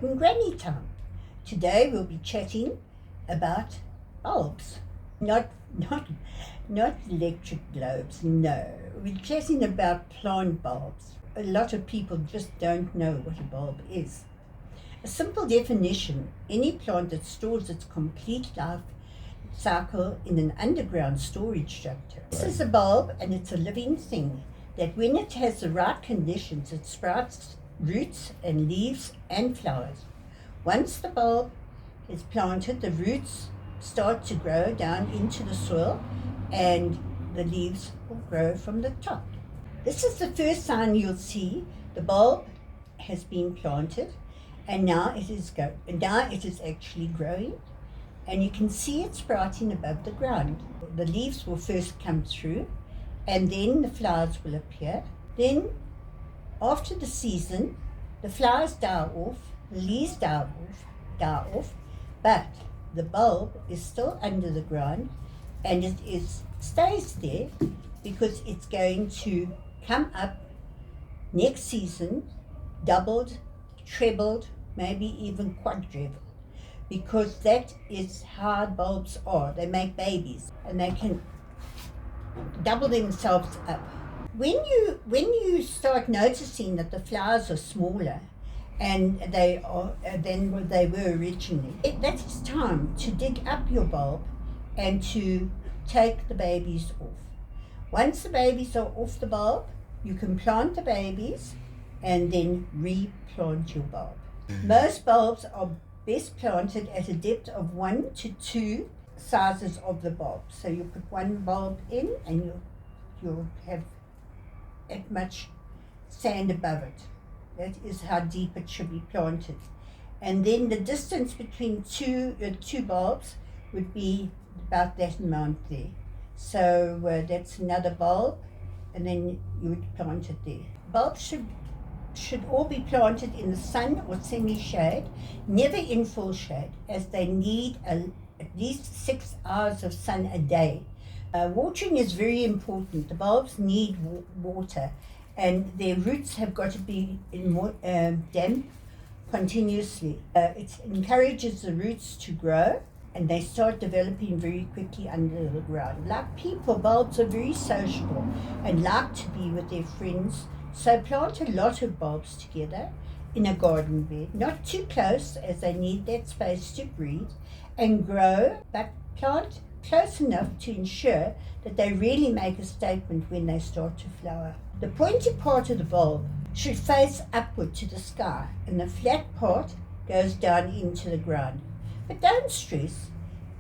and granny time. Today we'll be chatting about bulbs, not electric globes, no. We're chatting about plant bulbs. A lot of people just don't know what a bulb is. A simple definition: any plant that stores its complete life cycle in an underground storage structure. This is a bulb, and it's a living thing that when it has the right conditions, it sprouts roots and leaves and flowers. Once the bulb is planted, the roots start to grow down into the soil and the leaves will grow from the top. This is the first sign you'll see the bulb has been planted, and now it is actually growing, and you can see it sprouting above the ground. The leaves will first come through, and then the flowers will appear. Then, after the season, the flowers die off, the leaves die off, but the bulb is still under the ground, and it stays there because it's going to come up next season, doubled, trebled, maybe even quadrupled, because that is how bulbs are. They make babies and they can double themselves up. When you start noticing that the flowers are smaller and they are than what they were originally, that is time to dig up your bulb and to take the babies off. Once the babies are off the bulb, you can plant the babies and then replant your bulb. Most bulbs are best planted at a depth of 1 to 2 sizes of the bulb. So you put one bulb in and you'll have that much sand above it. That is how deep it should be planted. And then the distance between two bulbs would be about that amount there. So that's another bulb, and then you would plant it there. Bulbs should all be planted in the sun or semi-shade, never in full shade, as they need at least 6 hours of sun a day. Watering is very important. The bulbs need water, and their roots have got to be damp continuously. It encourages the roots to grow, and they start developing very quickly under the ground. Like people, bulbs are very sociable and like to be with their friends. So plant a lot of bulbs together in a garden bed, not too close as they need that space to breathe and grow, but plant close enough to ensure that they really make a statement when they start to flower. The pointy part of the bulb should face upward to the sky, and the flat part goes down into the ground. But don't stress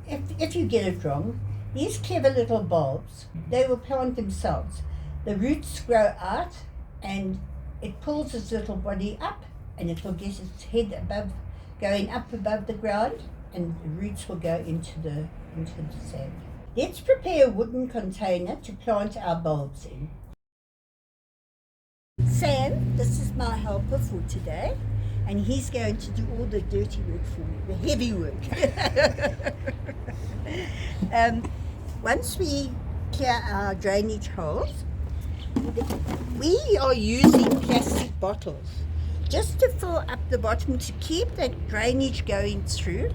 if you get it wrong. These clever little bulbs, they will plant themselves. The roots grow out and it pulls its little body up, and it will get its head going up above the ground, and the roots will go into the sand. Let's prepare a wooden container to plant our bulbs in. Sam, this is my helper for today, and he's going to do all the dirty work for me, the heavy work. Once we clear our drainage holes, we are using plastic bottles just to fill up the bottom to keep that drainage going through,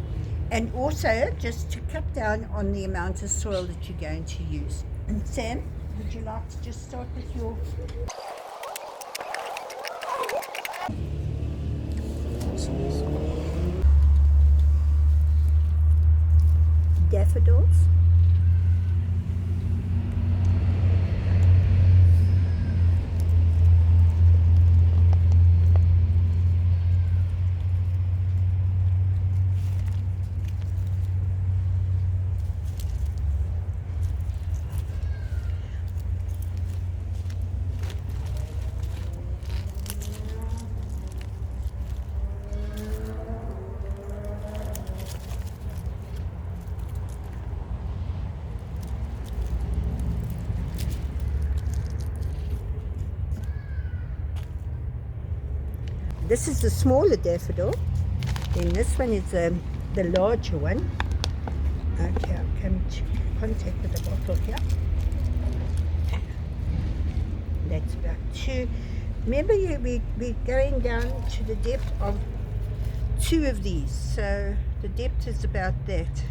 and also just to cut down on the amount of soil that you're going to use. And Sam, would you like to just start with your... daffodils? This is the smaller daffodil, then this one is the larger one. Okay, I'll come to contact with the bottle here. That's about 2. Remember, we're going down to the depth of 2 of these, so the depth is about that.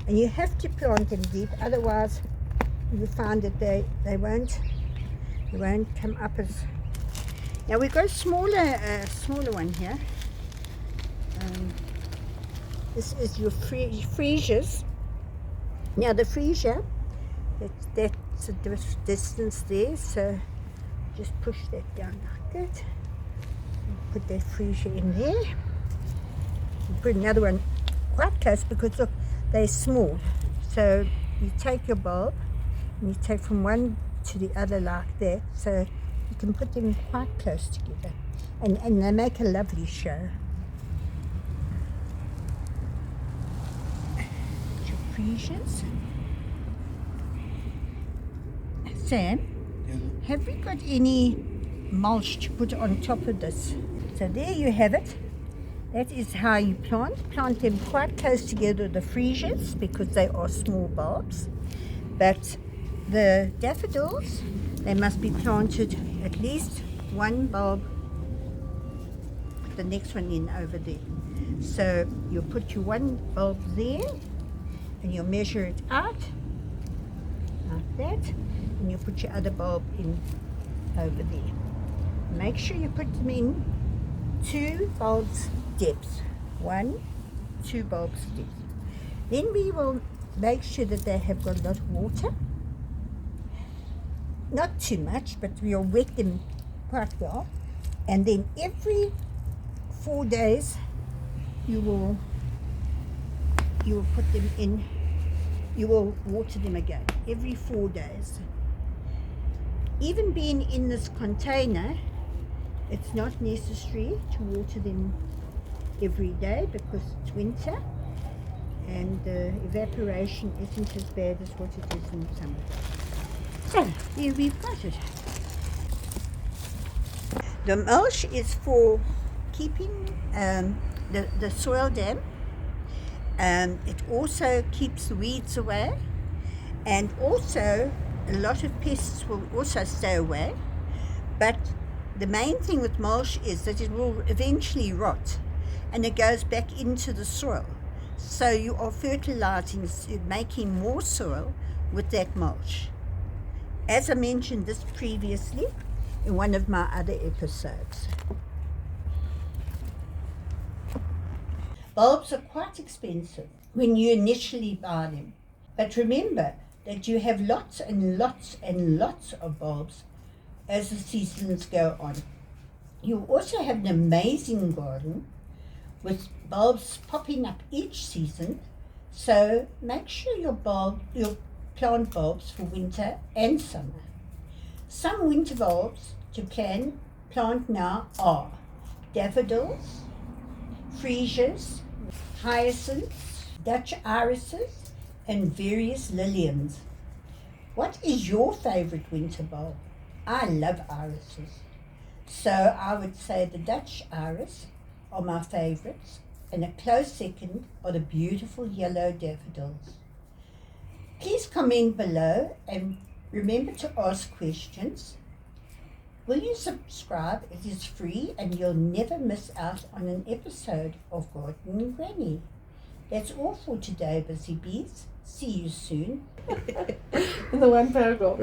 And you have to plant them deep, otherwise you find that they won't come up as. Now we've got a smaller one here. This is your freesias. Now the freesia, that's a distance there, so just push that down like that. Put that freesia in there. Put another one quite close because look, they're small. So you take your bulb and you take from one to the other like that, so you can put them quite close together, and they make a lovely show. Your freesias. Sam, have we got any mulch to put on top of this? So there you have it. That is how you plant them quite close together, the freesias, because they are small bulbs. But the daffodils, they must be planted at least one bulb, put the next one in over there. So you'll put your one bulb there and you'll measure it out like that, and you'll put your other bulb in over there. Make sure you put them in 2 bulbs depth, 1, 2 bulbs depth. Then we will make sure that they have got a lot of water, not too much, but we'll wet them quite well. And then every 4 days you will put them in, you will water them again every 4 days. Even being in this container, it's not necessary to water them every day because it's winter and the evaporation isn't as bad as what it is in summer. So here we've got it. The mulch is for keeping the soil damp. It also keeps the weeds away, and also a lot of pests will also stay away. But the main thing with mulch is that it will eventually rot and it goes back into the soil. So you are fertilizing, making more soil with that mulch. As I mentioned this previously in one of my other episodes. Bulbs are quite expensive when you initially buy them. But remember that you have lots and lots and lots of bulbs as the seasons go on. You also have an amazing garden with bulbs popping up each season, so make sure you'll plant bulbs for winter and summer. Some winter bulbs to plant now are daffodils, freesias, hyacinths, Dutch irises, and various liliums. What is your favorite winter bulb? I love irises, so I would say the Dutch iris are my favorites, and a close second are the beautiful yellow daffodils. Please comment below and remember to ask questions. Will you subscribe? It is free and you'll never miss out on an episode of Gardening Granny. That's all for today, Busy Bees. See you soon. The one paragraph.